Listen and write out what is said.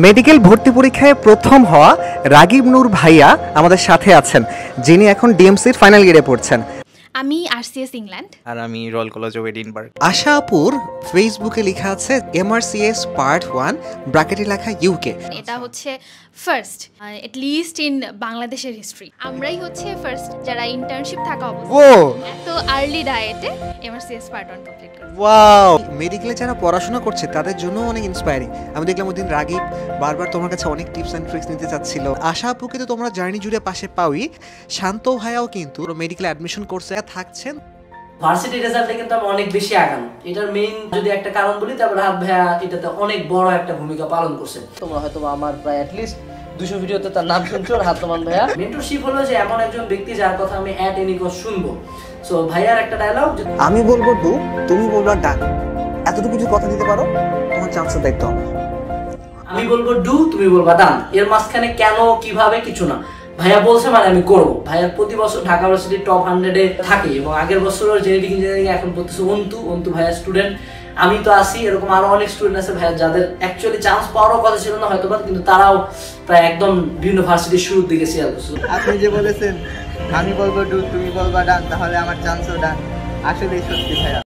Medical ভর্তি পরীক্ষায় প্রথম হওয়া রাগিব নূর ভাইয়া আমাদের সাথে আছেন, যিনি এখন ডিএমসির ফাইনাল ইয়ারে পড়ছেন। আমি আরসিএস ইংল্যান্ড। আর আমি রয়্যাল কলেজ অফ এডিনবার্গ। আশা আপুর ফেসবুকে লেখা আছে এমআরসিএস পার্ট 1 ব্র্যাকেটে লেখা ইউকে। এটা হচ্ছে ফার্স্ট এট লিস্ট ইন বাংলাদেশের হিস্ট্রি। আমরাই হচ্ছে ফার্স্ট যারা ইন্টার্নশিপ থাকা অবস্থায় এত আর্লি ডায়েটে এমআরসিএস পার্ট 1 কমপ্লিট করে। ওয়াও, মেডিকেলে যারা পড়াশোনা করছে তাদের জন্য অনেক ইন্সপায়ারিং। আমি দেখলাম ওদিন রাগিব বারবার তোমার কাছে অনেক টিপস এন্ড ট্রিক্স নিতে চাচ্ছিল। আশা আপুকে তো তোমরা জার্নি জুড়ে পাশে পাওই, শান্ত ভাইয়াও কিন্তু মেডিকেল অ্যাডমিশন কোর্সে থাকছেন। ভার্সিটি রেজাল্টে কিন্তু আমি অনেক বেশি আগাম। এটার মেইন যদি একটা কারণ বলি, তারপর রাহাত ভাইয়া এটাতে অনেক বড় একটা ভূমিকা পালন করছে। তোমরা হয়তো আমার প্রায় অ্যাটলিস্ট 200 ভিডিওতে তার নাম শুনছো, রাহাত ভাইয়া। মেন্টরশিপ হলো যে এমন একজন ব্যক্তি যার কথা আমি অ্যাট এনি কস্ট শুনবো। সো ভাইয়ার একটা ডায়লগ, আমি বলবো ডু, তুমি বলবা ডান। এতটুকু কিছু কথা দিতে পারো, তোমার চান্সের দায়িত্ব আমার। আমি বলবো ডু, তুমি বলবা ডান। এর মাঝখানে কেন কিভাবে কিছু না, ভাইয়া বলছে মানে আমি করবো। ভাইয়ার প্রতি বছর ঢাকা ইউনিভার্সিটি টপ 100-এ থাকে এবং আগের বছর জেনেটিক ইঞ্জিনিয়ারিং এখন পড়তেছে অন্তু ভাইয়ার স্টুডেন্ট। আমি তো আসি, এরকম আরো অনেক স্টুডেন্ট আছে ভাইয়া যাদের অ্যাকচুয়ালি চান্স পাওয়ারও কথা ছিল না হয়তো, কিন্তু তারাও প্রায় একদম বিভিন্ন ভার্সিটির শুরুর দিকে শেয়ার করছে। আপনি যে বলেছেন আমি বলবো ডু, তুমি বলবা ডান, তাহলে আমার চান্সও ডান। আসলেই সত্যি ভাইয়া।